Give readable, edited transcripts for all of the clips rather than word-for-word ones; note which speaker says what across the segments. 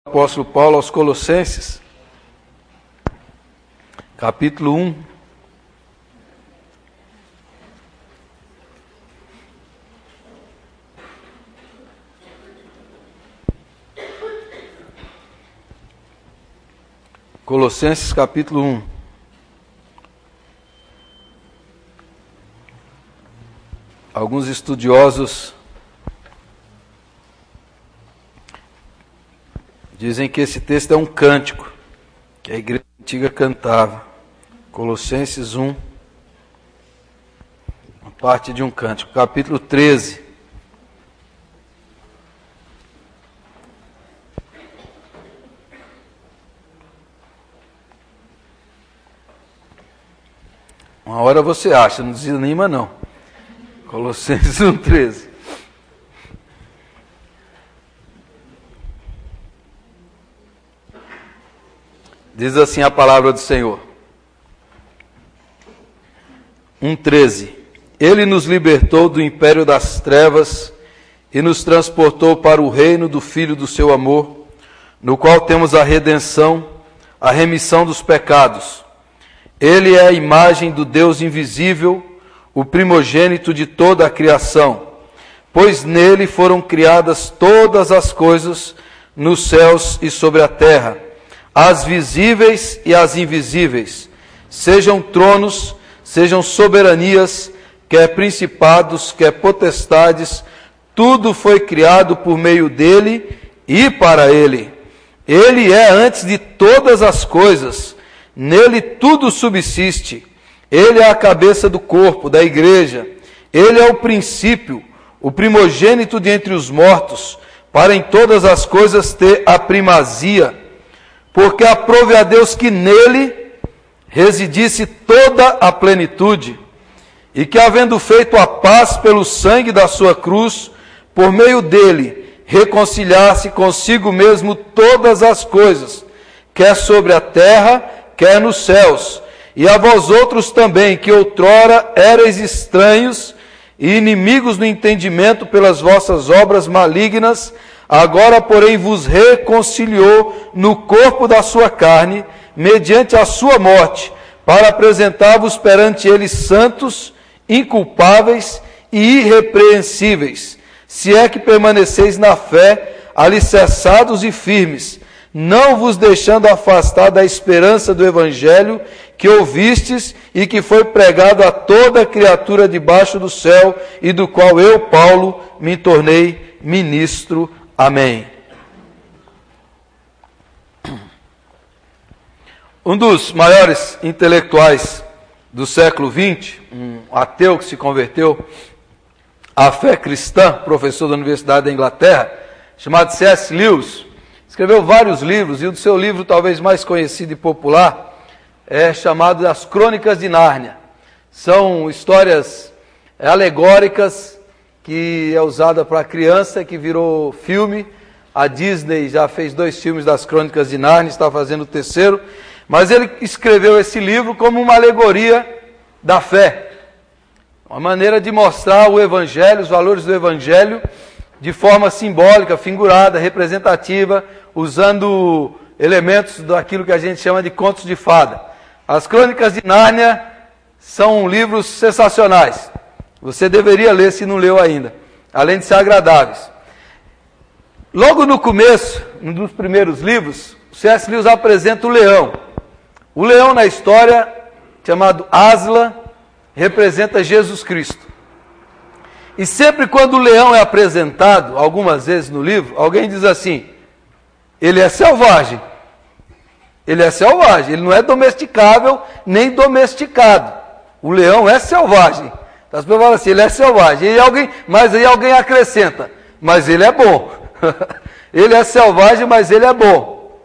Speaker 1: Apóstolo Paulo aos Colossenses, capítulo 1. Colossenses, capítulo 1. Alguns estudiosos dizem que esse texto é um cântico que a igreja antiga cantava. Colossenses 1, uma parte de um cântico. Capítulo 13. Uma hora você acha, não desanima não. Colossenses 1, 13. Diz assim a palavra do Senhor. 1,13. Ele nos libertou do império das trevas e nos transportou para o reino do Filho do seu amor, no qual temos a redenção, a remissão dos pecados. Ele é a imagem do Deus invisível, o primogênito de toda a criação, pois nele foram criadas todas as coisas nos céus e sobre a terra, as visíveis e as invisíveis, sejam tronos, sejam soberanias, quer principados, quer potestades, tudo foi criado por meio dele e para ele. Ele é antes de todas as coisas, nele tudo subsiste. Ele é a cabeça do corpo, da igreja. Ele é o princípio, o primogênito de entre os mortos, para em todas as coisas ter a primazia. Porque aprove a Deus que nele residisse toda a plenitude, e que, havendo feito a paz pelo sangue da sua cruz, por meio dele reconciliasse consigo mesmo todas as coisas, quer sobre a terra, quer nos céus, e a vós outros também, que outrora erais estranhos e inimigos no entendimento pelas vossas obras malignas, agora, porém, vos reconciliou no corpo da sua carne, mediante a sua morte, para apresentar-vos perante ele santos, inculpáveis e irrepreensíveis, se é que permaneceis na fé, alicerçados e firmes, não vos deixando afastar da esperança do Evangelho que ouvistes e que foi pregado a toda criatura debaixo do céu, e do qual eu, Paulo, me tornei ministro. Amém. Um dos maiores intelectuais do século XX, um ateu que se converteu à fé cristã, professor da Universidade da Inglaterra, chamado C.S. Lewis, escreveu vários livros, e o seu livro talvez mais conhecido e popular é chamado As Crônicas de Nárnia. São histórias alegóricas que é usada para criança, que virou filme. A Disney já fez 2 filmes das Crônicas de Nárnia, está fazendo o 3º, mas ele escreveu esse livro como uma alegoria da fé, uma maneira de mostrar o Evangelho, os valores do Evangelho, de forma simbólica, figurada, representativa, usando elementos daquilo que a gente chama de contos de fada. As Crônicas de Nárnia são livros sensacionais. Você deveria ler se não leu ainda, além de ser agradáveis. Logo no começo, um dos primeiros livros, o C.S. Lewis apresenta o leão. O leão na história, chamado Aslan, representa Jesus Cristo. E sempre quando o leão é apresentado, algumas vezes no livro, alguém diz assim: ele é selvagem. Ele é selvagem, ele não é domesticável nem domesticado. O leão é selvagem. As pessoas falam assim, ele é selvagem. Mas aí alguém acrescenta, mas ele é bom. Ele é selvagem, mas ele é bom.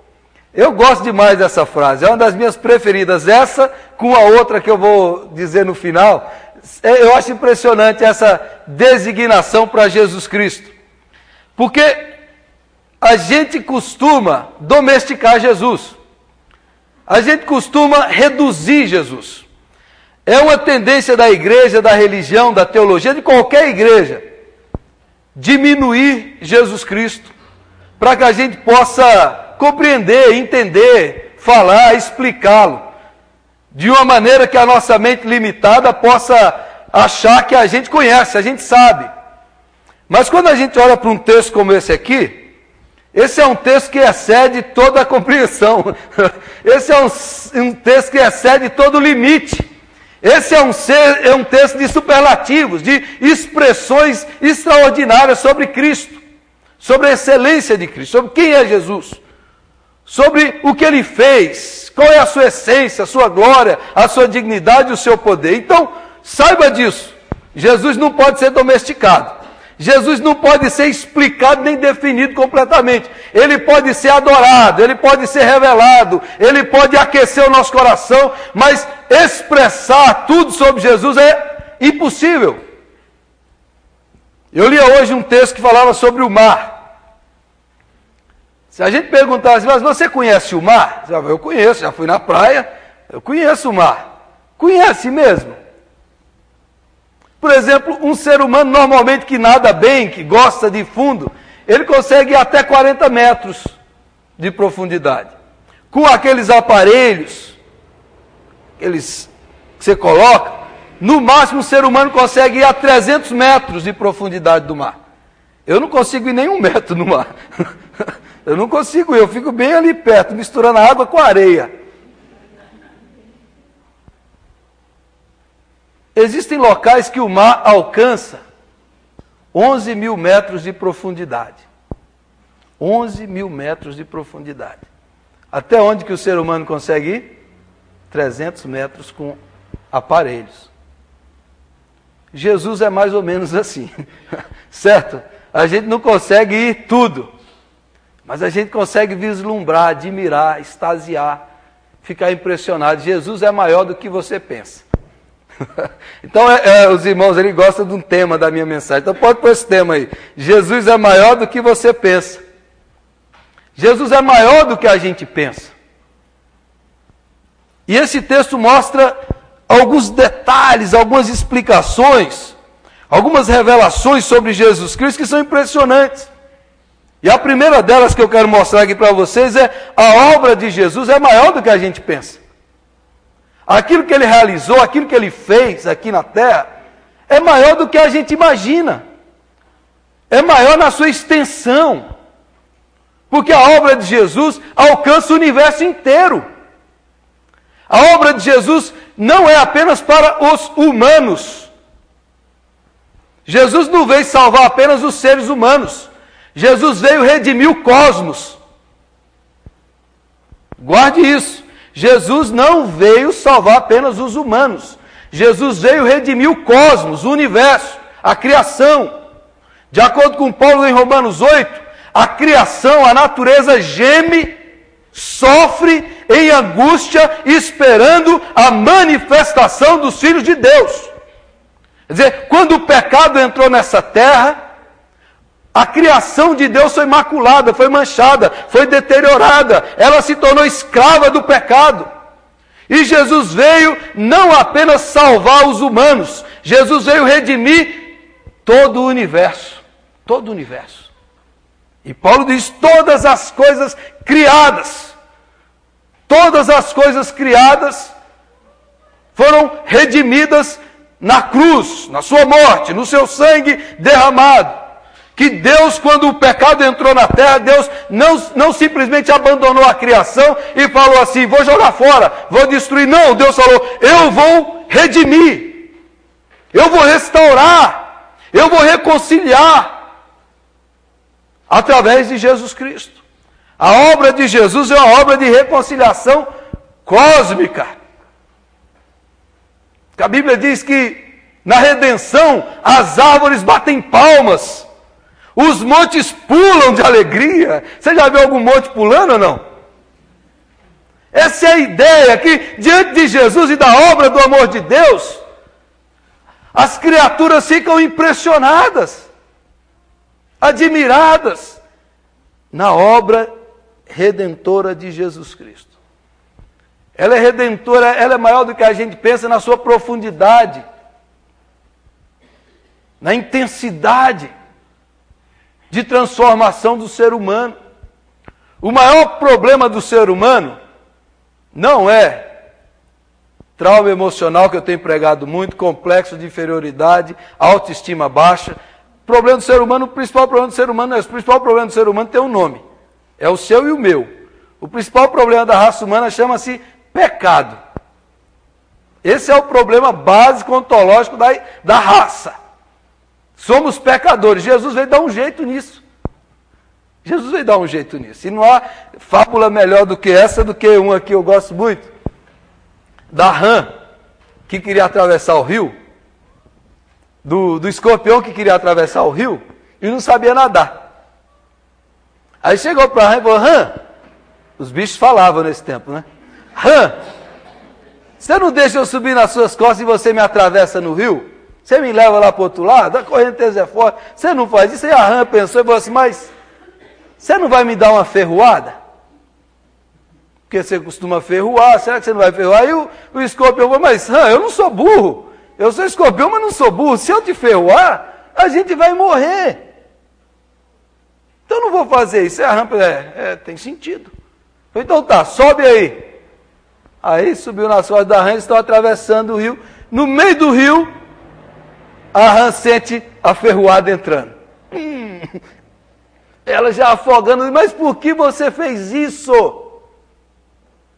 Speaker 1: Eu gosto demais dessa frase, é uma das minhas preferidas. Essa com a outra que eu vou dizer no final. Eu acho impressionante essa designação para Jesus Cristo. Porque a gente costuma domesticar Jesus. A gente costuma reduzir Jesus. É uma tendência da igreja, da religião, da teologia, de qualquer igreja, diminuir Jesus Cristo, para que a gente possa compreender, entender, falar, explicá-lo, de uma maneira que a nossa mente limitada possa achar que a gente conhece, a gente sabe. Mas quando a gente olha para um texto como esse aqui, esse é um texto que excede toda a compreensão. Esse é um texto que excede todo o limite. Esse é um texto de superlativos, de expressões extraordinárias sobre Cristo, sobre a excelência de Cristo, sobre quem é Jesus, sobre o que Ele fez, qual é a sua essência, a sua glória, a sua dignidade e o seu poder. Então, saiba disso. Jesus não pode ser domesticado. Jesus não pode ser explicado nem definido completamente. Ele pode ser adorado, ele pode ser revelado, ele pode aquecer o nosso coração, mas expressar tudo sobre Jesus é impossível. Eu li hoje um texto que falava sobre o mar. Se a gente perguntasse, mas você conhece o mar? Eu conheço, já fui na praia, eu conheço o mar. Conhece mesmo? Por exemplo, um ser humano normalmente que nada bem, que gosta de fundo, ele consegue ir até 40 metros de profundidade. Com aqueles aparelhos, aqueles que você coloca, no máximo o ser humano consegue ir a 300 metros de profundidade do mar. Eu não consigo ir nem 1 metro no mar. Eu não consigo ir, eu fico bem ali perto, misturando a água com a areia. Existem locais que o mar alcança 11 mil metros de profundidade. 11 mil metros de profundidade. Até onde que o ser humano consegue ir? 300 metros com aparelhos. Jesus é mais ou menos assim, certo? A gente não consegue ir tudo, mas a gente consegue vislumbrar, admirar, extasiar, ficar impressionado. Jesus é maior do que você pensa. Então, os irmãos, ele gostam de um tema da minha mensagem. Então, pode pôr esse tema aí. Jesus é maior do que você pensa. Jesus é maior do que a gente pensa. E esse texto mostra alguns detalhes, algumas explicações, algumas revelações sobre Jesus Cristo que são impressionantes. E a primeira delas que eu quero mostrar aqui para vocês é a obra de Jesus é maior do que a gente pensa. Aquilo que ele realizou, aquilo que ele fez aqui na terra, é maior do que a gente imagina. É maior na sua extensão. Porque a obra de Jesus alcança o universo inteiro. A obra de Jesus não é apenas para os humanos. Jesus não veio salvar apenas os seres humanos. Jesus veio redimir o cosmos. Guarde isso. Jesus não veio salvar apenas os humanos. Jesus veio redimir o cosmos, o universo, a criação. De acordo com Paulo em Romanos 8, a criação, a natureza geme, sofre em angústia, esperando a manifestação dos filhos de Deus. Quer dizer, quando o pecado entrou nessa terra, a criação de Deus foi maculada, foi manchada, foi deteriorada. Ela se tornou escrava do pecado. E Jesus veio não apenas salvar os humanos. Jesus veio redimir todo o universo. Todo o universo. E Paulo diz, todas as coisas criadas. Todas as coisas criadas foram redimidas na cruz, na sua morte, no seu sangue derramado. Que Deus, quando o pecado entrou na terra, Deus não simplesmente abandonou a criação e falou assim, vou jogar fora, vou destruir. Não, Deus falou, eu vou redimir, eu vou restaurar, eu vou reconciliar, através de Jesus Cristo. A obra de Jesus é uma obra de reconciliação cósmica. A Bíblia diz que na redenção as árvores batem palmas. Os montes pulam de alegria. Você já viu algum monte pulando ou não? Essa é a ideia, que diante de Jesus e da obra do amor de Deus, as criaturas ficam impressionadas, admiradas, na obra redentora de Jesus Cristo. Ela é redentora, ela é maior do que a gente pensa na sua profundidade, na intensidade de transformação do ser humano. O maior problema do ser humano não é trauma emocional, que eu tenho pregado muito, complexo de inferioridade, autoestima baixa. O problema do ser humano, o principal problema do ser humano, o principal problema do ser humano tem um nome. É o seu e o meu. O principal problema da raça humana chama-se pecado. Esse é o problema básico ontológico da raça. Somos pecadores. Jesus veio dar um jeito nisso. Jesus veio dar um jeito nisso. E não há fábula melhor do que essa, do que uma que eu gosto muito, da rã, que queria atravessar o rio, do escorpião que queria atravessar o rio, e não sabia nadar. Aí chegou para a rã e falou: rã, os bichos falavam nesse tempo, né? Rã, você não deixa eu subir nas suas costas e você me atravessa no rio? Você me leva lá para o outro lado? A correnteza é forte. Você não faz isso? Aí a rã pensou e falou assim: mas você não vai me dar uma ferroada? Porque você costuma ferroar, será que você não vai ferroar? Aí o escorpião falou: mas rã, eu não sou burro. Eu sou escorpião, mas não sou burro. Se eu te ferroar, a gente vai morrer. Então eu não vou fazer isso. Aí a rã tem sentido. Então tá, sobe aí. Aí subiu nas costas da rã e estão atravessando o rio. No meio do rio, a rã sente a ferroada entrando. Ela já afogando: mas por que você fez isso?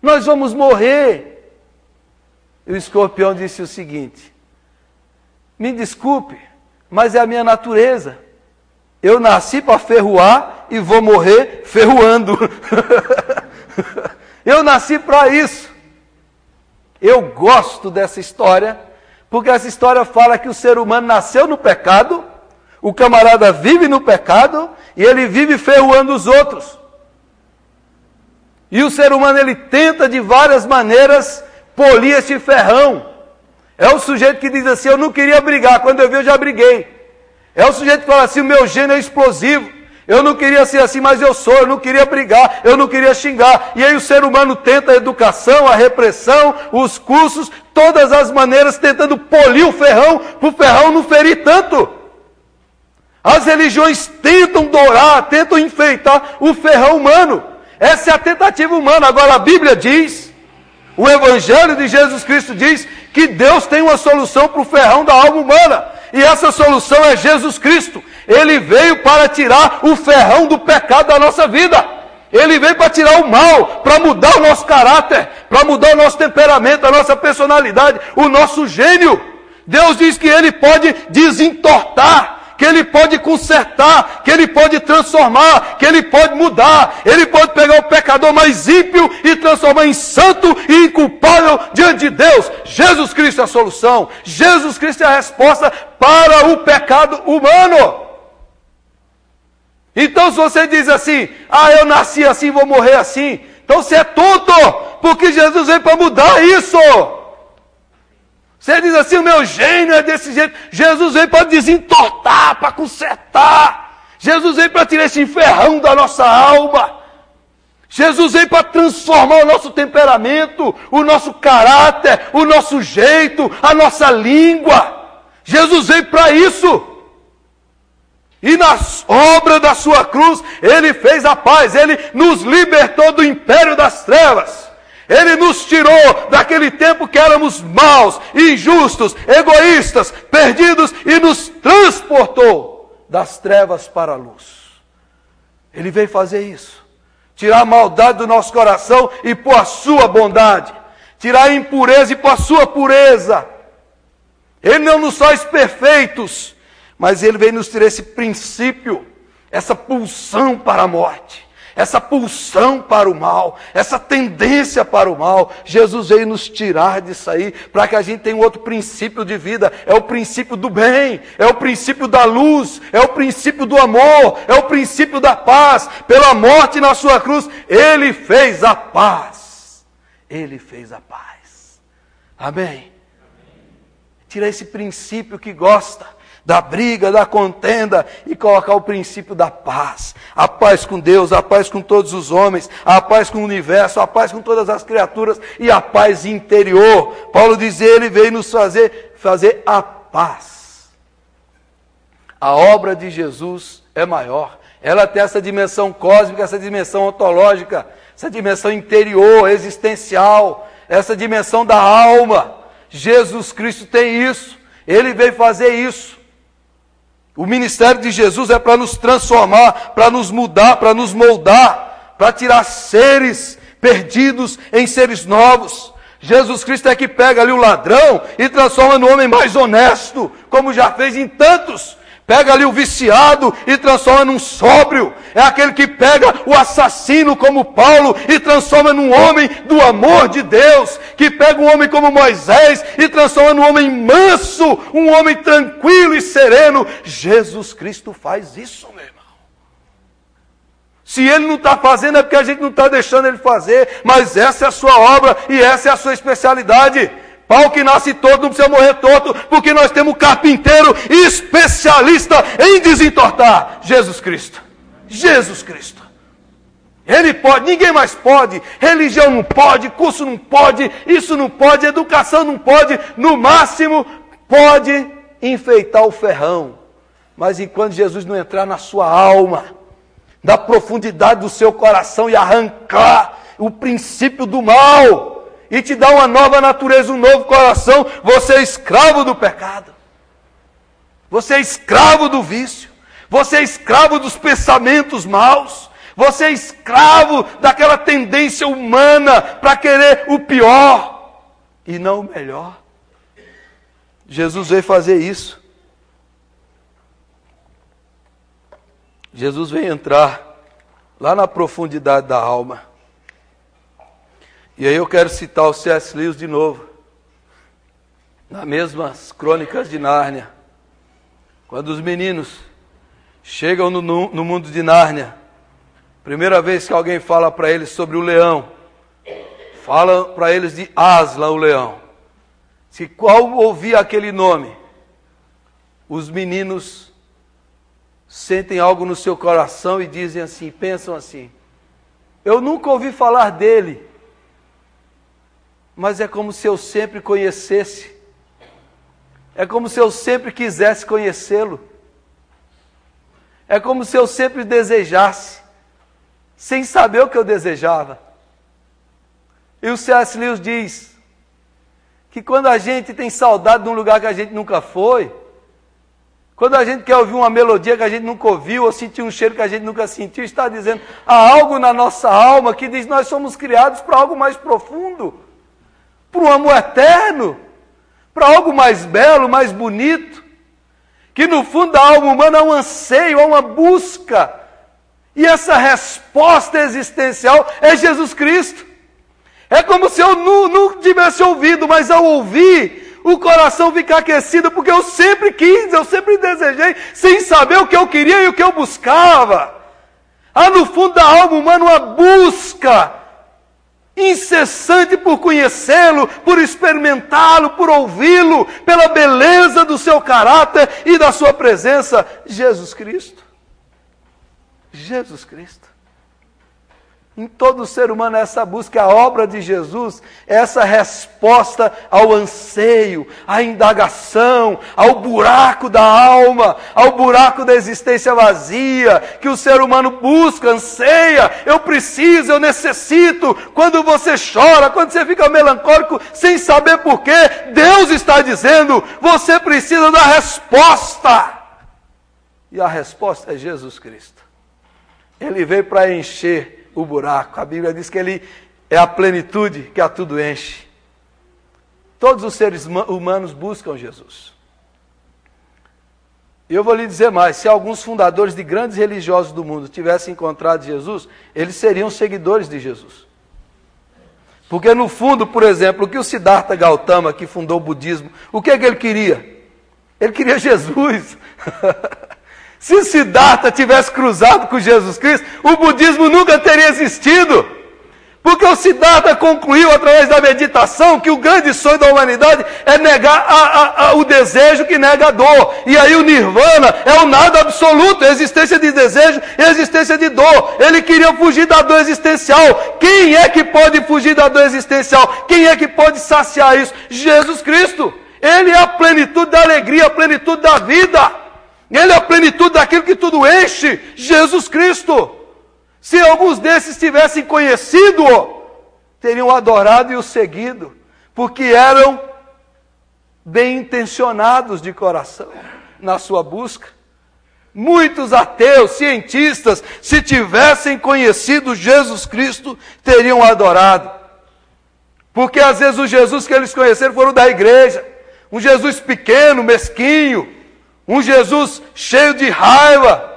Speaker 1: Nós vamos morrer. E o escorpião disse o seguinte: me desculpe, mas é a minha natureza. Eu nasci para ferroar e vou morrer ferroando. Eu nasci para isso. Eu gosto dessa história, porque essa história fala que o ser humano nasceu no pecado, o camarada vive no pecado e ele vive ferroando os outros. E o ser humano, ele tenta de várias maneiras polir esse ferrão. É o sujeito que diz assim: eu não queria brigar, quando eu vi eu já briguei. É o sujeito que fala assim: o meu gênio é explosivo. Eu não queria ser assim, mas eu sou. Eu não queria brigar, eu não queria xingar. E aí o ser humano tenta a educação, a repressão, os cursos, todas as maneiras, tentando polir o ferrão, para o ferrão não ferir tanto. As religiões tentam dourar, tentam enfeitar o ferrão humano. Essa é a tentativa humana. Agora a Bíblia diz, o Evangelho de Jesus Cristo diz, que Deus tem uma solução para o ferrão da alma humana. E essa solução é Jesus Cristo. Ele veio para tirar o ferrão do pecado da nossa vida. Ele veio para tirar o mal, para mudar o nosso caráter, para mudar o nosso temperamento, a nossa personalidade, o nosso gênio. Deus diz que Ele pode desentortar, que Ele pode consertar, que Ele pode transformar, que Ele pode mudar. Ele pode pegar o pecador mais ímpio e transformar em santo e inculpável diante de Deus. Jesus Cristo é a solução. Jesus Cristo é a resposta para o pecado humano. Então se você diz assim: ah, eu nasci assim, vou morrer assim, então você é tonto, porque Jesus veio para mudar isso. Você diz assim: o meu gênio é desse jeito. Jesus veio para desentortar, para consertar. Jesus veio para tirar esse ferrão da nossa alma. Jesus veio para transformar o nosso temperamento, o nosso caráter, o nosso jeito, a nossa língua. Jesus veio para isso. E na obra da sua cruz, Ele fez a paz. Ele nos libertou do império das trevas. Ele nos tirou daquele tempo que éramos maus, injustos, egoístas, perdidos, e nos transportou das trevas para a luz. Ele veio fazer isso. Tirar a maldade do nosso coração e pôr a sua bondade. Tirar a impureza e pôr a sua pureza. Ele não nos faz perfeitos, mas Ele veio nos tirar esse princípio, essa pulsão para a morte. Essa pulsão para o mal, essa tendência para o mal. Jesus veio nos tirar disso aí, para que a gente tenha um outro princípio de vida. É o princípio do bem, é o princípio da luz, é o princípio do amor, é o princípio da paz. Pela morte na sua cruz, Ele fez a paz. Ele fez a paz. Amém? Tira esse princípio que gosta da briga, da contenda, e colocar o princípio da paz. A paz com Deus, a paz com todos os homens, a paz com o universo, a paz com todas as criaturas, e a paz interior. Paulo diz: Ele veio nos fazer a paz. A obra de Jesus é maior. ela tem essa dimensão cósmica, essa dimensão ontológica, essa dimensão interior, existencial, essa dimensão da alma. Jesus Cristo tem isso, Ele veio fazer isso. O ministério de Jesus é para nos transformar, para nos mudar, para nos moldar, para tirar seres perdidos em seres novos. Jesus Cristo é que pega ali o ladrão e transforma no homem mais honesto, como já fez em tantos. Pega ali o viciado e transforma num sóbrio. É aquele que pega o assassino como Paulo e transforma num homem do amor de Deus. Que pega um homem como Moisés e transforma num homem manso, um homem tranquilo e sereno. Jesus Cristo faz isso, meu irmão. Se Ele não está fazendo é porque a gente não está deixando Ele fazer. Mas essa é a sua obra e essa é a sua especialidade. Pau que nasce torto não precisa morrer torto, porque nós temos um carpinteiro especialista em desentortar. Jesus Cristo. Jesus Cristo. Ele pode, ninguém mais pode. Religião não pode, curso não pode, isso não pode, educação não pode. No máximo, pode enfeitar o ferrão. Mas enquanto Jesus não entrar na sua alma, da profundidade do seu coração e arrancar o princípio do mal e te dar uma nova natureza, um novo coração, você é escravo do pecado. Você é escravo do vício. Você é escravo dos pensamentos maus. Você é escravo daquela tendência humana para querer o pior e não o melhor. Jesus veio fazer isso. Jesus veio entrar lá na profundidade da alma. E aí eu quero citar o C.S. Lewis de novo, nas mesmas Crônicas de Nárnia. Quando os meninos chegam no mundo de Nárnia, primeira vez que alguém fala para eles sobre o leão, fala para eles de Aslan, o leão. Se qual ouvir aquele nome, os meninos sentem algo no seu coração e dizem assim, pensam assim, eu nunca ouvi falar dele, mas é como se eu sempre conhecesse. É como se eu sempre quisesse conhecê-lo. É como se eu sempre desejasse, sem saber o que eu desejava. E o C.S. Lewis diz que quando a gente tem saudade de um lugar que a gente nunca foi, quando a gente quer ouvir uma melodia que a gente nunca ouviu, ou sentir um cheiro que a gente nunca sentiu, está dizendo, há algo na nossa alma que diz, nós somos criados para algo mais profundo, para um amor eterno, para algo mais belo, mais bonito, que no fundo da alma humana há um anseio, há uma busca, e essa resposta existencial é Jesus Cristo. É como se eu não tivesse ouvido, mas ao ouvir, o coração fica aquecido, porque eu sempre quis, eu sempre desejei, sem saber o que eu queria e o que eu buscava. Há no fundo da alma humana uma busca incessante por conhecê-lo, por experimentá-lo, por ouvi-lo, pela beleza do seu caráter e da sua presença. Jesus Cristo. Jesus Cristo. Em todo ser humano essa busca, a obra de Jesus, essa resposta ao anseio, à indagação, ao buraco da alma, ao buraco da existência vazia, que o ser humano busca, anseia, eu preciso, eu necessito. Quando você chora, quando você fica melancólico, sem saber porquê, Deus está dizendo, você precisa da resposta. E a resposta é Jesus Cristo. Ele veio para encher o buraco. A Bíblia diz que Ele é a plenitude que a tudo enche. Todos os seres humanos buscam Jesus. E eu vou lhe dizer mais, se alguns fundadores de grandes religiosos do mundo tivessem encontrado Jesus, eles seriam seguidores de Jesus. Porque no fundo, por exemplo, o que o Siddhartha Gautama, que fundou o budismo, o que é que ele queria? Ele queria Jesus. Se Siddhartha tivesse cruzado com Jesus Cristo, o budismo nunca teria existido. Porque o Siddhartha concluiu através da meditação que o grande sonho da humanidade é negar o desejo que nega a dor. E aí o Nirvana é o nada absoluto, a existência de desejo e a existência de dor. Ele queria fugir da dor existencial. Quem é que pode fugir da dor existencial? Quem é que pode saciar isso? Jesus Cristo. Ele é a plenitude da alegria, a plenitude da vida. Ele é a plenitude daquilo que tudo enche, Jesus Cristo. Se alguns desses tivessem conhecido-o, teriam adorado e o seguido, porque eram bem intencionados de coração na sua busca. Muitos ateus, cientistas, se tivessem conhecido Jesus Cristo, teriam adorado. Porque às vezes o Jesus que eles conheceram foram da igreja. Um Jesus pequeno, mesquinho. Um Jesus cheio de raiva.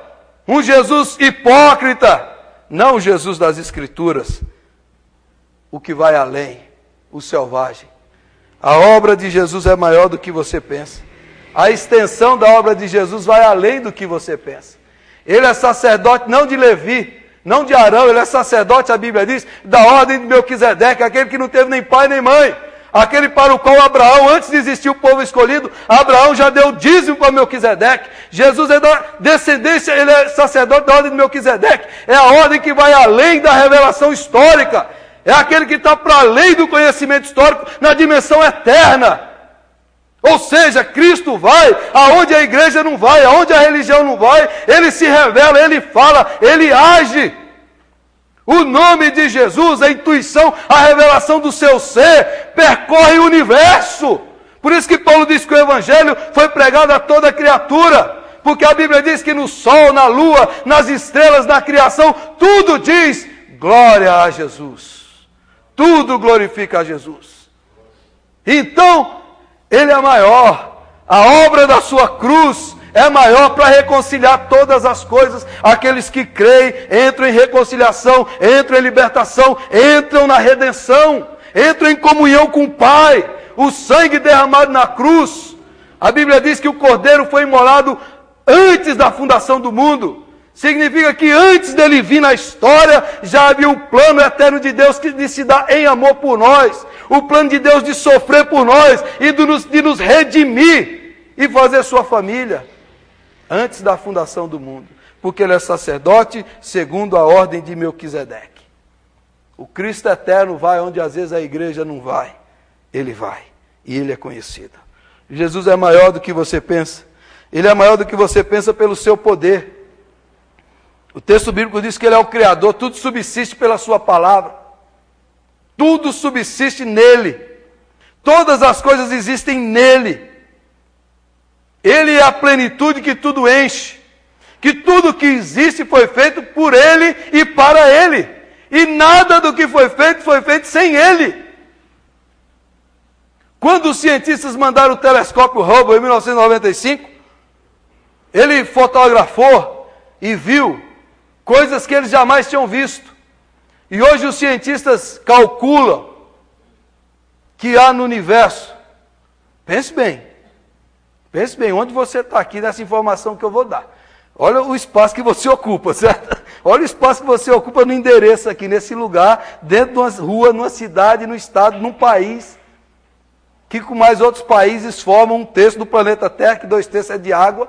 Speaker 1: Um Jesus hipócrita. Não o Jesus das Escrituras. O que vai além, o selvagem. A obra de Jesus é maior do que você pensa. A extensão da obra de Jesus vai além do que você pensa. Ele é sacerdote não de Levi, não de Arão, ele é sacerdote, a Bíblia diz, da ordem de Melquisedeque, aquele que não teve nem pai nem mãe. Aquele para o qual Abraão, antes de existir o povo escolhido, Abraão já deu dízimo para Melquisedeque. Jesus é da descendência, ele é sacerdote da ordem de Melquisedeque. É a ordem que vai além da revelação histórica. É aquele que está para além do conhecimento histórico, na dimensão eterna. Ou seja, Cristo vai aonde a igreja não vai, aonde a religião não vai. Ele se revela, ele fala, ele age. O nome de Jesus, a intuição, a revelação do seu ser, percorre o universo. Por isso que Paulo diz que o Evangelho foi pregado a toda criatura. Porque a Bíblia diz que no sol, na lua, nas estrelas, na criação, tudo diz glória a Jesus. Tudo glorifica a Jesus. Então, Ele é maior. A obra da sua cruz é maior para reconciliar todas as coisas. Aqueles que creem entram em reconciliação, entram em libertação, entram na redenção, entram em comunhão com o Pai. O sangue derramado na cruz. A Bíblia diz que o Cordeiro foi imolado antes da fundação do mundo. Significa que antes dele vir na história, já havia um plano eterno de Deus de se dar em amor por nós. O plano de Deus de sofrer por nós e de nos redimir e fazer sua família. Antes da fundação do mundo. Porque ele é sacerdote segundo a ordem de Melquisedeque. O Cristo eterno vai onde às vezes a igreja não vai. Ele vai. E ele é conhecido. Jesus é maior do que você pensa. Ele é maior do que você pensa pelo seu poder. O texto bíblico diz que ele é o Criador, tudo subsiste pela sua palavra. Tudo subsiste nele. Todas as coisas existem nele. Ele é a plenitude que tudo enche. Que tudo que existe foi feito por ele e para ele. E nada do que foi feito sem ele. Quando os cientistas mandaram o telescópio Hubble em 1995, ele fotografou e viu coisas que eles jamais tinham visto. E hoje os cientistas calculam que há no universo. Pense bem, onde você está aqui nessa informação que eu vou dar. Olha o espaço que você ocupa, certo? Olha o espaço que você ocupa no endereço aqui, nesse lugar, dentro de uma rua, numa cidade, no estado, num país, que com mais outros países formam um terço do planeta Terra, que 2/3 é de água.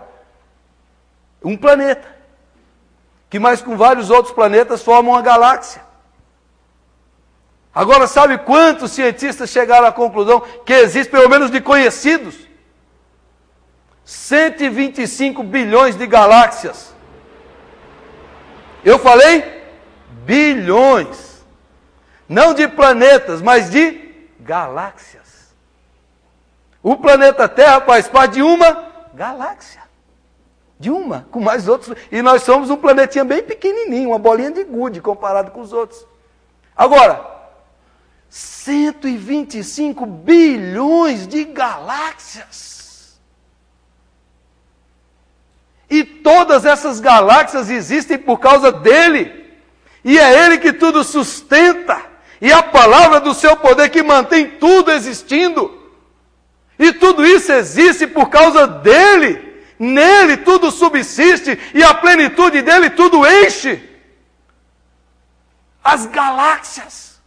Speaker 1: Um planeta. Que mais com vários outros planetas formam uma galáxia. Agora, sabe quantos cientistas chegaram à conclusão que existe, pelo menos de conhecidos? 125 bilhões de galáxias. Eu falei bilhões. Não de planetas, mas de galáxias. O planeta Terra faz parte de uma galáxia. De uma, com mais outros. E nós somos um planetinha bem pequenininho, uma bolinha de gude comparado com os outros. Agora, 125 bilhões de galáxias. E todas essas galáxias existem por causa dele. E é ele que tudo sustenta. E a palavra do seu poder que mantém tudo existindo. E tudo isso existe por causa dele. Nele tudo subsiste e a plenitude dele tudo enche. As galáxias.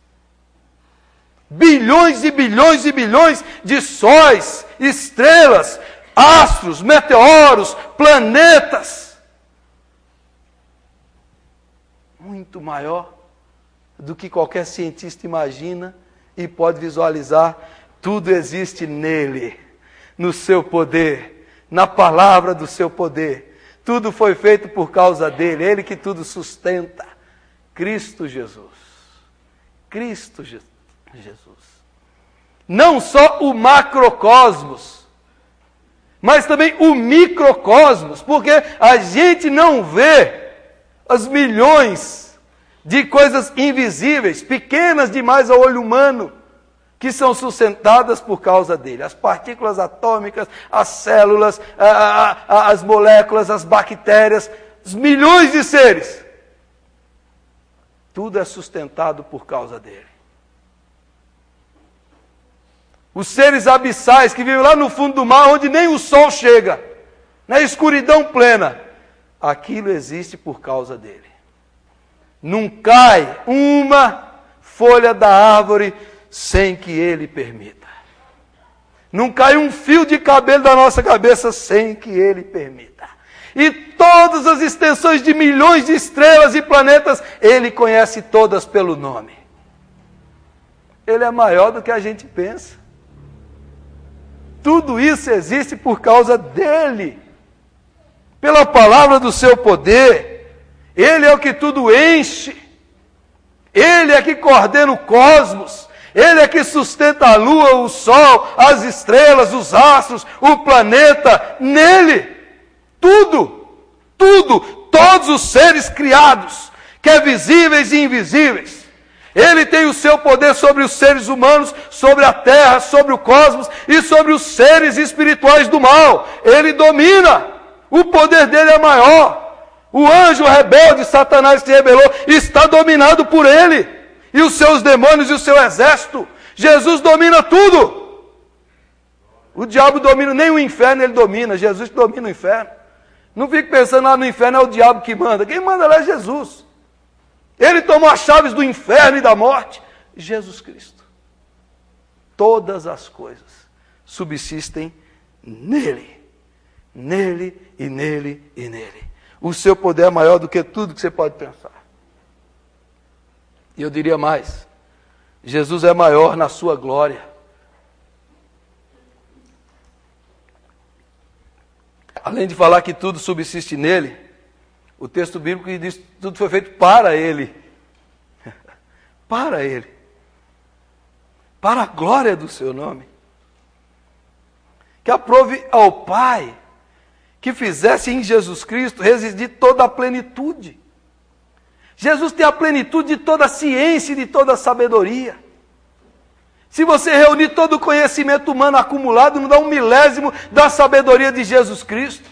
Speaker 1: Bilhões e bilhões e bilhões de sóis, estrelas, astros, meteoros, planetas. Muito maior do que qualquer cientista imagina e pode visualizar. Tudo existe nele, no seu poder, na palavra do seu poder. Tudo foi feito por causa dele, ele que tudo sustenta. Cristo Jesus. Cristo Jesus. Não só o macrocosmos, mas também o microcosmos, porque a gente não vê as milhões de coisas invisíveis, pequenas demais ao olho humano, que são sustentadas por causa dele. As partículas atômicas, as células, as moléculas, as bactérias, os milhões de seres. Tudo é sustentado por causa dele. Os seres abissais que vivem lá no fundo do mar, onde nem o sol chega, na escuridão plena, aquilo existe por causa dele. Não cai uma folha da árvore sem que ele permita. Não cai um fio de cabelo da nossa cabeça sem que ele permita. E todas as extensões de milhões de estrelas e planetas, ele conhece todas pelo nome. Ele é maior do que a gente pensa. Tudo isso existe por causa dele. Pela palavra do seu poder. Ele é o que tudo enche. Ele é que coordena o cosmos. Ele é que sustenta a lua, o sol, as estrelas, os astros, o planeta. Nele, tudo, todos os seres criados, quer visíveis e invisíveis. Ele tem o seu poder sobre os seres humanos, sobre a terra, sobre o cosmos e sobre os seres espirituais do mal. Ele domina. O poder dele é maior. O anjo rebelde, Satanás, que se rebelou, está dominado por ele. E os seus demônios e o seu exército. Jesus domina tudo. O diabo domina, nem o inferno ele domina. Jesus domina o inferno. Não fique pensando lá no inferno é o diabo que manda. Quem manda lá é Jesus. Ele tomou as chaves do inferno e da morte. Jesus Cristo. Todas as coisas subsistem nele. Nele e nele e nele. O seu poder é maior do que tudo que você pode pensar. E eu diria mais, Jesus é maior na sua glória. Além de falar que tudo subsiste nele, o texto bíblico diz que tudo foi feito para ele. Para ele. Para a glória do seu nome. Que aprove ao Pai que fizesse em Jesus Cristo residir toda a plenitude. Jesus tem a plenitude de toda a ciência e de toda a sabedoria. Se você reunir todo o conhecimento humano acumulado, não dá 1/1000 da sabedoria de Jesus Cristo.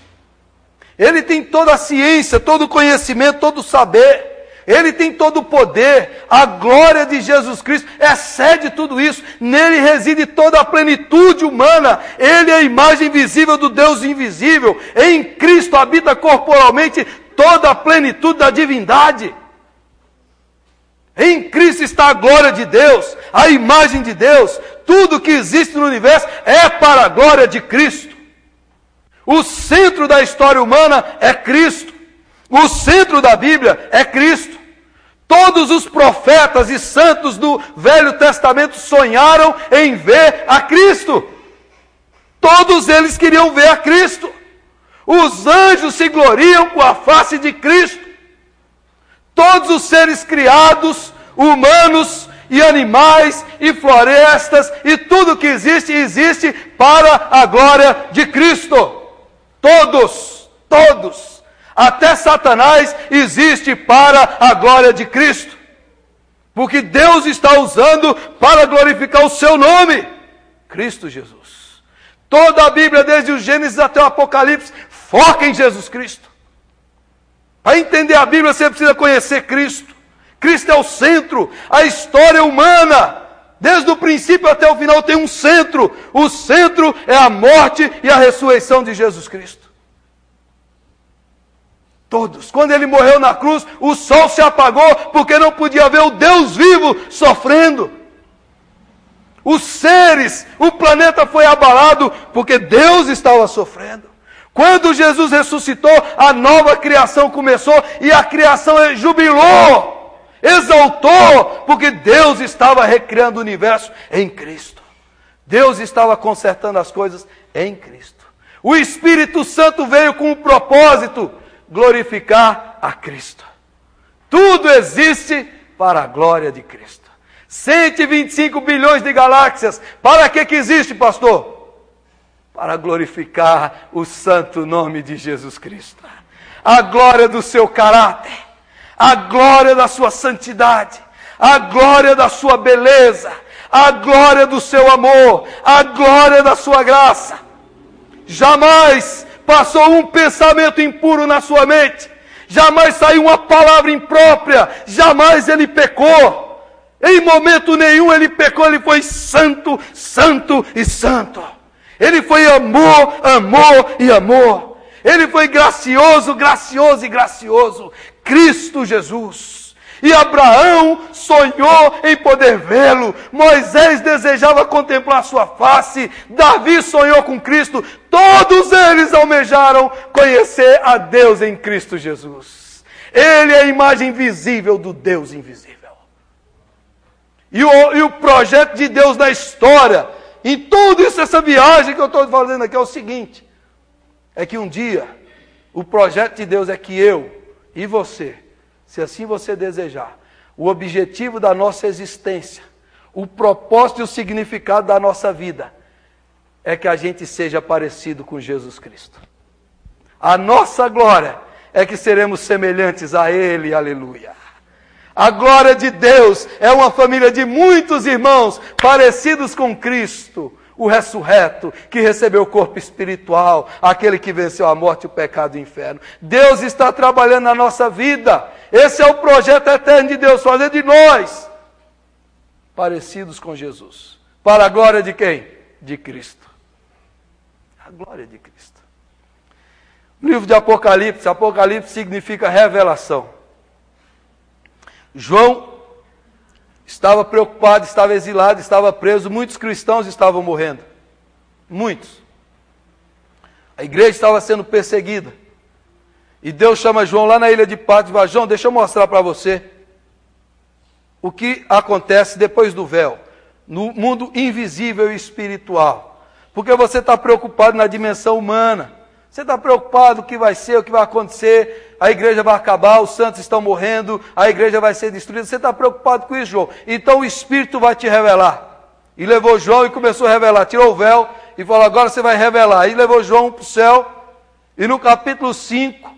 Speaker 1: Ele tem toda a ciência, todo o conhecimento, todo o saber. Ele tem todo o poder. A glória de Jesus Cristo excede tudo isso. Nele reside toda a plenitude humana. Ele é a imagem visível do Deus invisível. Em Cristo habita corporalmente toda a plenitude da divindade. Em Cristo está a glória de Deus, a imagem de Deus. Tudo que existe no universo é para a glória de Cristo. O centro da história humana é Cristo. O centro da Bíblia é Cristo. Todos os profetas e santos do Velho Testamento sonharam em ver a Cristo. Todos eles queriam ver a Cristo. Os anjos se gloriam com a face de Cristo. Todos os seres criados, humanos e animais e florestas e tudo que existe, existe para a glória de Cristo. Todos. Até Satanás existe para a glória de Cristo. Porque Deus está usando para glorificar o seu nome. Cristo Jesus. Toda a Bíblia, desde o Gênesis até o Apocalipse, foca em Jesus Cristo. Para entender a Bíblia, você precisa conhecer Cristo. Cristo é o centro. A história humana, desde o princípio até o final, tem um centro. O centro é a morte e a ressurreição de Jesus Cristo. Todos. Quando ele morreu na cruz, o sol se apagou porque não podia ver o Deus vivo sofrendo. Os seres, o planeta foi abalado porque Deus estava sofrendo. Quando Jesus ressuscitou, a nova criação começou e a criação jubilou, exaltou, porque Deus estava recriando o universo em Cristo. Deus estava consertando as coisas em Cristo. O Espírito Santo veio com o propósito de glorificar a Cristo. Tudo existe para a glória de Cristo. 125 bilhões de galáxias. Para que existe, pastor? Para glorificar o santo nome de Jesus Cristo. A glória do seu caráter, a glória da sua santidade, a glória da sua beleza, a glória do seu amor, a glória da sua graça. Jamais passou um pensamento impuro na sua mente, jamais saiu uma palavra imprópria, jamais ele pecou. Em momento nenhum ele pecou, ele foi santo, santo e santo. Ele foi amor, amor e amor. Ele foi gracioso, gracioso e gracioso. Cristo Jesus. E Abraão sonhou em poder vê-lo. Moisés desejava contemplar sua face. Davi sonhou com Cristo. Todos eles almejaram conhecer a Deus em Cristo Jesus. Ele é a imagem visível do Deus invisível. E o projeto de Deus na história, em tudo isso, essa viagem que eu estou fazendo aqui é o seguinte. É que um dia, o projeto de Deus é que eu e você, se assim você desejar, o objetivo da nossa existência, o propósito e o significado da nossa vida, é que a gente seja parecido com Jesus Cristo. A nossa glória é que seremos semelhantes a Ele, aleluia. A glória de Deus é uma família de muitos irmãos parecidos com Cristo, o ressurreto, que recebeu o corpo espiritual, aquele que venceu a morte, o pecado e o inferno. Deus está trabalhando na nossa vida. Esse é o projeto eterno de Deus, fazer de nós parecidos com Jesus. Para a glória de quem? De Cristo. A glória de Cristo. No livro de Apocalipse, Apocalipse significa revelação. João estava preocupado, estava exilado, estava preso, muitos cristãos estavam morrendo. Muitos. A igreja estava sendo perseguida. E Deus chama João lá na ilha de Patmos e fala: João, deixa eu mostrar para você o que acontece depois do véu, no mundo invisível e espiritual. Porque você está preocupado na dimensão humana. Você está preocupado o que vai ser, o que vai acontecer, a igreja vai acabar, os santos estão morrendo, a igreja vai ser destruída. Você está preocupado com isso, João. Então o Espírito vai te revelar. E levou João e começou a revelar. Tirou o véu e falou: agora você vai revelar. E levou João para o céu. E no capítulo 5,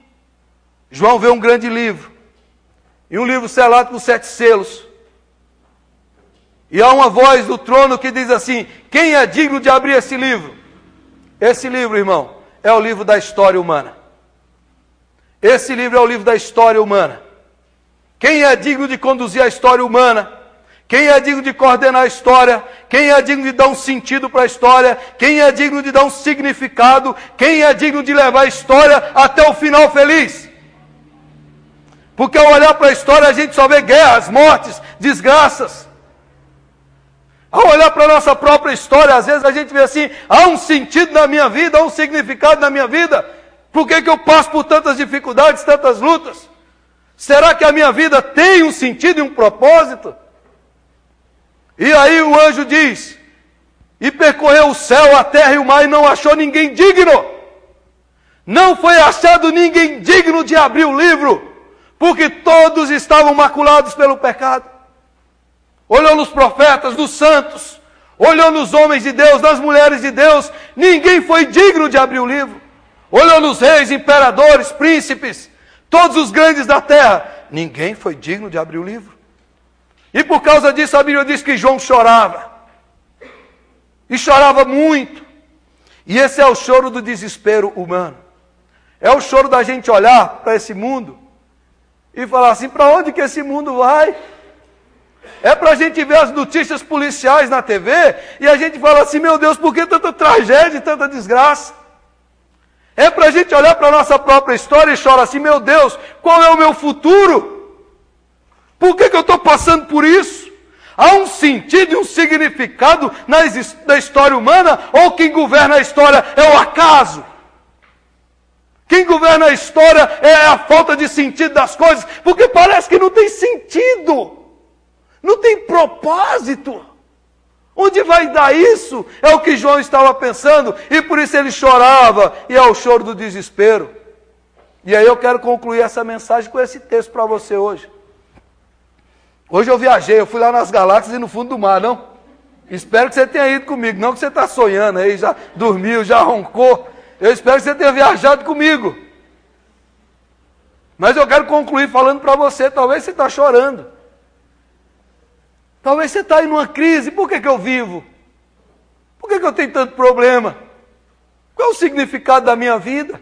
Speaker 1: João vê um grande livro. E um livro selado com 7 selos. E há uma voz do trono que diz assim: quem é digno de abrir esse livro? Esse livro, irmão, é o livro da história humana. Esse livro é o livro da história humana. Quem é digno de conduzir a história humana? Quem é digno de coordenar a história? Quem é digno de dar um sentido para a história? Quem é digno de dar um significado? Quem é digno de levar a história até o final feliz? Porque ao olhar para a história a gente só vê guerras, mortes, desgraças. Ao olhar para a nossa própria história, às vezes a gente vê assim: há um sentido na minha vida, há um significado na minha vida. Por que eu passo por tantas dificuldades, tantas lutas? Será que a minha vida tem um sentido e um propósito? E aí o anjo diz: e percorreu o céu, a terra e o mar e não achou ninguém digno. Não foi achado ninguém digno de abrir o livro, porque todos estavam maculados pelo pecado. Olhou nos profetas, nos santos, olhou nos homens de Deus, nas mulheres de Deus, ninguém foi digno de abrir o livro. Olhou nos reis, imperadores, príncipes, todos os grandes da terra, ninguém foi digno de abrir o livro. E por causa disso a Bíblia diz que João chorava. E chorava muito. E esse é o choro do desespero humano. É o choro da gente olhar para esse mundo e falar assim: para onde que esse mundo vai? É para a gente ver as notícias policiais na TV e a gente fala assim: meu Deus, por que tanta tragédia e tanta desgraça? É para a gente olhar para a nossa própria história e chorar assim: meu Deus, qual é o meu futuro? Por que eu estou passando por isso? Há um sentido e um significado na história humana, ou quem governa a história é o acaso? Quem governa a história é a falta de sentido das coisas, porque parece que não tem sentido. Não tem propósito. Onde vai dar isso? É o que João estava pensando, e por isso ele chorava, e é o choro do desespero. E aí eu quero concluir essa mensagem com esse texto para você hoje. Hoje eu viajei, eu fui lá nas galáxias e no fundo do mar, não? Espero que você tenha ido comigo, não que você está sonhando aí, já dormiu, já roncou. Eu espero que você tenha viajado comigo. Mas eu quero concluir falando para você, talvez você está chorando. Talvez você está aí numa crise, por que eu vivo? Por que eu tenho tanto problema? Qual é o significado da minha vida?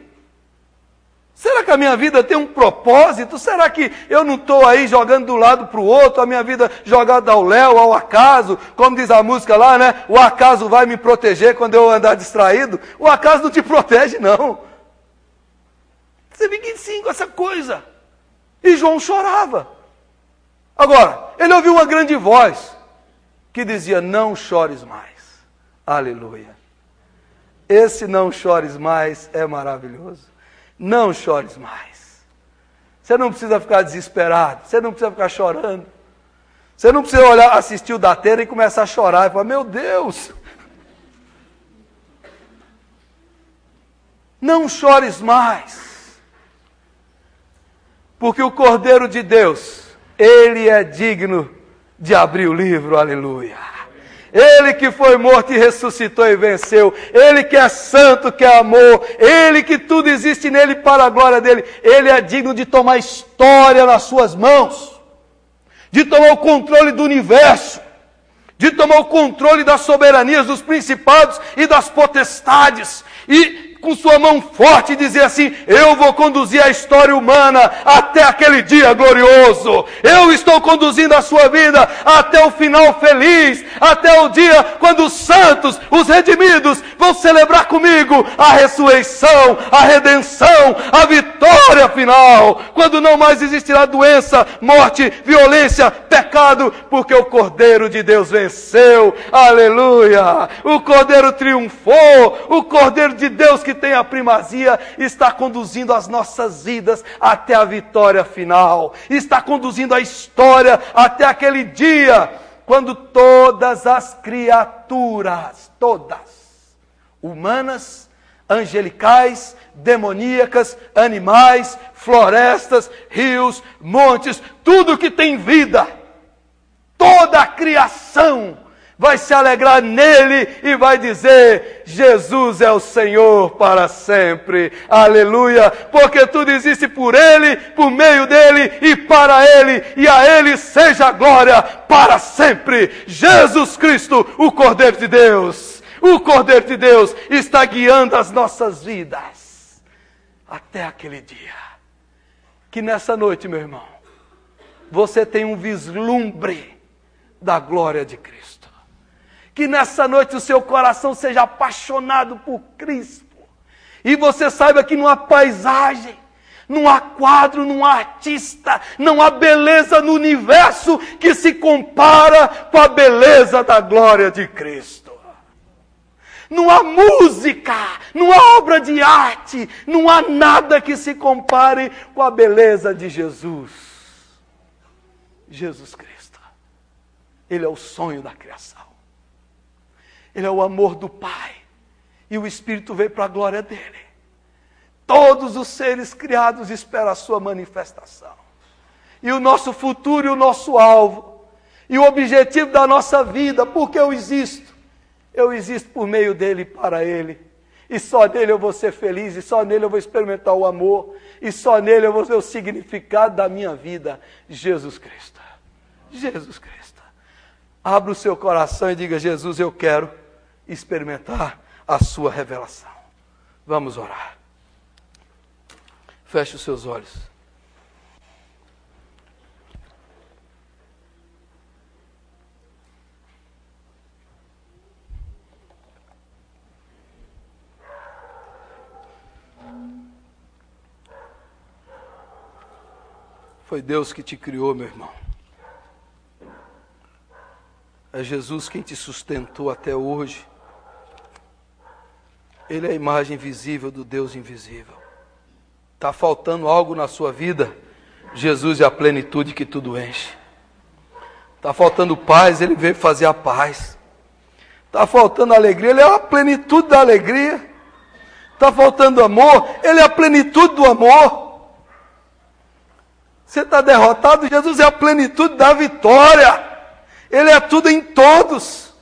Speaker 1: Será que a minha vida tem um propósito? Será que eu não estou aí jogando de um lado para o outro, a minha vida jogada ao léu, ao acaso? Como diz a música lá, né? O acaso vai me proteger quando eu andar distraído. O acaso não te protege, não. Você fica assim com essa coisa. E João chorava. Agora, ele ouviu uma grande voz que dizia, não chores mais. Aleluia. Esse não chores mais é maravilhoso. Não chores mais. Você não precisa ficar desesperado. Você não precisa ficar chorando. Você não precisa olhar, assistir o Datena e começar a chorar. E falar, meu Deus. Não chores mais. Porque o Cordeiro de Deus, Ele é digno de abrir o livro. Aleluia. Ele que foi morto e ressuscitou e venceu. Ele que é santo, que é amor. Ele que tudo existe nele para a glória dele. Ele é digno de tomar a história nas suas mãos. De tomar o controle do universo. De tomar o controle das soberanias, dos principados e das potestades. E com sua mão forte dizer assim, eu vou conduzir a história humana até aquele dia glorioso. Eu estou conduzindo a sua vida até o final feliz, até o dia quando os santos, os redimidos, vão celebrar comigo a ressurreição, a redenção, a vitória final. Quando não mais existirá doença, morte, violência, pecado, porque o Cordeiro de Deus venceu. Aleluia! O Cordeiro triunfou, o Cordeiro de Deus que tem a primazia, está conduzindo as nossas vidas até a vitória final. Está conduzindo a história até aquele dia, quando todas as criaturas, todas, humanas, angelicais, demoníacas, animais, florestas, rios, montes, tudo que tem vida, toda a criação, vai se alegrar nele e vai dizer, Jesus é o Senhor para sempre. Aleluia. Porque tudo existe por ele, por meio dele e para ele. E a ele seja a glória para sempre. Jesus Cristo, o Cordeiro de Deus. O Cordeiro de Deus está guiando as nossas vidas até aquele dia. Que nessa noite, meu irmão, você tem um vislumbre da glória de Cristo. Que nessa noite o seu coração seja apaixonado por Cristo. E você saiba que não há paisagem, não há quadro, não há artista, não há beleza no universo que se compara com a beleza da glória de Cristo. Não há música, não há obra de arte, não há nada que se compare com a beleza de Jesus. Jesus Cristo. Ele é o sonho da criação. Ele é o amor do Pai. E o Espírito veio para a glória dele. Todos os seres criados esperam a sua manifestação. E o nosso futuro e o nosso alvo. E o objetivo da nossa vida. Porque eu existo. Eu existo por meio dele e para ele. E só nele eu vou ser feliz. E só nele eu vou experimentar o amor. E só nele eu vou ver o significado da minha vida. Jesus Cristo. Jesus Cristo. Abra o seu coração e diga, Jesus, eu quero experimentar a sua revelação. Vamos orar. Feche os seus olhos. Foi Deus que te criou, meu irmão. É Jesus quem te sustentou até hoje. Ele é a imagem visível do Deus invisível. Está faltando algo na sua vida? Jesus é a plenitude que tudo enche. Está faltando paz? Ele veio fazer a paz. Está faltando alegria, Ele é a plenitude da alegria. Está faltando amor, Ele é a plenitude do amor. Você está derrotado, Jesus é a plenitude da vitória. Ele é tudo em todos.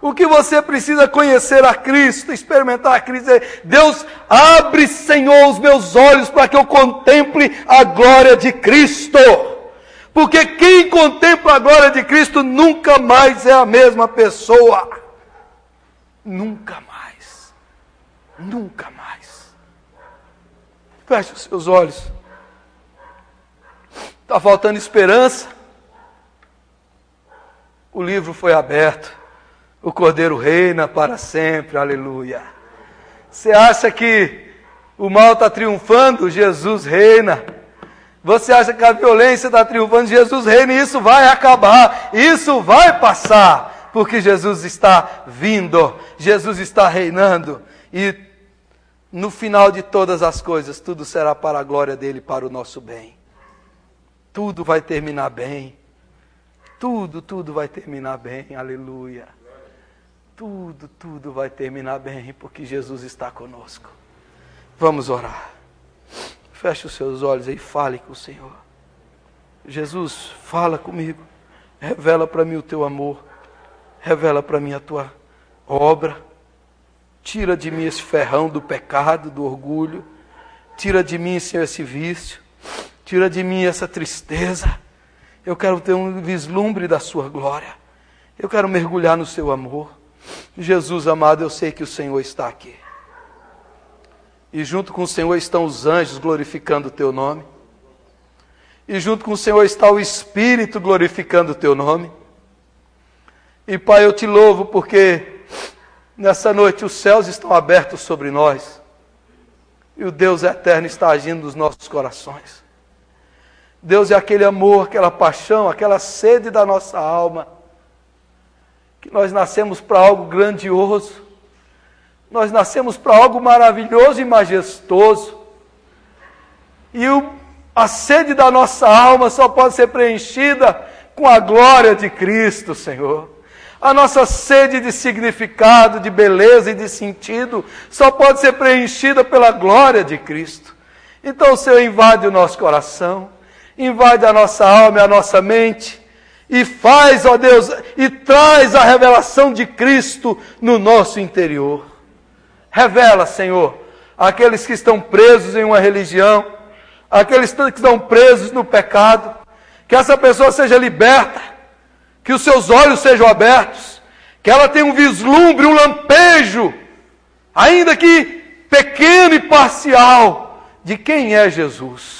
Speaker 1: O que você precisa conhecer a Cristo, experimentar a Cristo, é: Deus, abre, Senhor, os meus olhos para que eu contemple a glória de Cristo. Porque quem contempla a glória de Cristo nunca mais é a mesma pessoa. Nunca mais. Nunca mais. Feche os seus olhos. Está faltando esperança. O livro foi aberto. O Cordeiro reina para sempre. Aleluia. Você acha que o mal está triunfando? Jesus reina. Você acha que a violência está triunfando? Jesus reina, e isso vai acabar, isso vai passar, porque Jesus está vindo, Jesus está reinando, e no final de todas as coisas, tudo será para a glória dele, para o nosso bem. Tudo vai terminar bem, tudo vai terminar bem, aleluia. Tudo vai terminar bem, porque Jesus está conosco. Vamos orar. Feche os seus olhos e fale com o Senhor. Jesus, fala comigo. Revela para mim o teu amor. Revela para mim a tua obra. Tira de mim esse ferrão do pecado, do orgulho. Tira de mim, Senhor, esse vício. Tira de mim essa tristeza. Eu quero ter um vislumbre da sua glória. Eu quero mergulhar no seu amor. Jesus amado, eu sei que o Senhor está aqui. E junto com o Senhor estão os anjos glorificando o teu nome. E junto com o Senhor está o Espírito glorificando o teu nome. E Pai, eu te louvo porque nessa noite os céus estão abertos sobre nós. E o Deus eterno está agindo nos nossos corações. Deus é aquele amor, aquela paixão, aquela sede da nossa alma. Que nós nascemos para algo grandioso. Nós nascemos para algo maravilhoso e majestoso. E a sede da nossa alma só pode ser preenchida com a glória de Cristo, Senhor. A nossa sede de significado, de beleza e de sentido só pode ser preenchida pela glória de Cristo. Então, Senhor, invade o nosso coração, invade a nossa alma e a nossa mente, e faz, ó Deus, e traz a revelação de Cristo no nosso interior. Revela, Senhor, aqueles que estão presos em uma religião, aqueles que estão presos no pecado, que essa pessoa seja liberta, que os seus olhos sejam abertos, que ela tenha um vislumbre, um lampejo, ainda que pequeno e parcial, de quem é Jesus.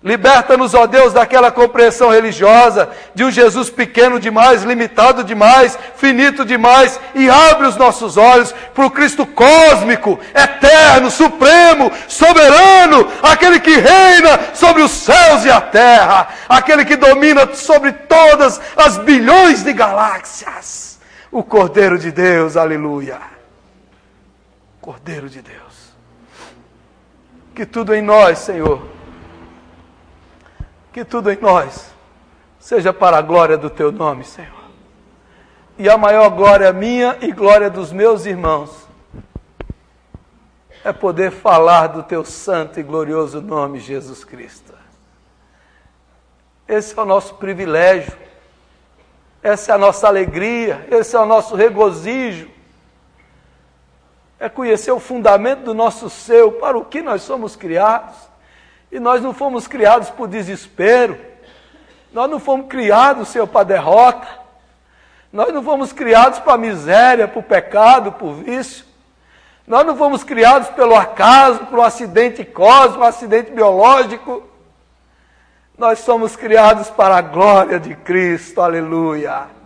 Speaker 1: Liberta-nos, ó Deus, daquela compreensão religiosa, de um Jesus pequeno demais, limitado demais, finito demais, e abre os nossos olhos para o Cristo cósmico, eterno, supremo, soberano, aquele que reina sobre os céus e a terra, aquele que domina sobre todas as bilhões de galáxias, o Cordeiro de Deus, aleluia. Cordeiro de Deus. Que tudo em nós, Senhor, que tudo em nós seja para a glória do teu nome, Senhor. E a maior glória minha e glória dos meus irmãos é poder falar do teu santo e glorioso nome, Jesus Cristo. Esse é o nosso privilégio, essa é a nossa alegria, esse é o nosso regozijo. É conhecer o fundamento do nosso ser, para o que nós somos criados. E nós não fomos criados por desespero. Nós não fomos criados, Senhor, para derrota. Nós não fomos criados para miséria, por pecado, por vício. Nós não fomos criados pelo acaso, por um acidente cósmico, um acidente biológico. Nós somos criados para a glória de Cristo, aleluia.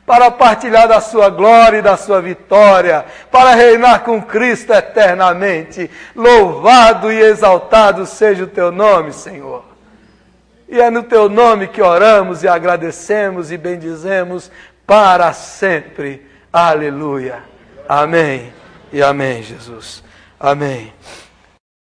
Speaker 1: Para partilhar da sua glória e da sua vitória, para reinar com Cristo eternamente. Louvado e exaltado seja o teu nome, Senhor. E é no teu nome que oramos e agradecemos e bendizemos para sempre. Aleluia. Amém e amém, Jesus. Amém.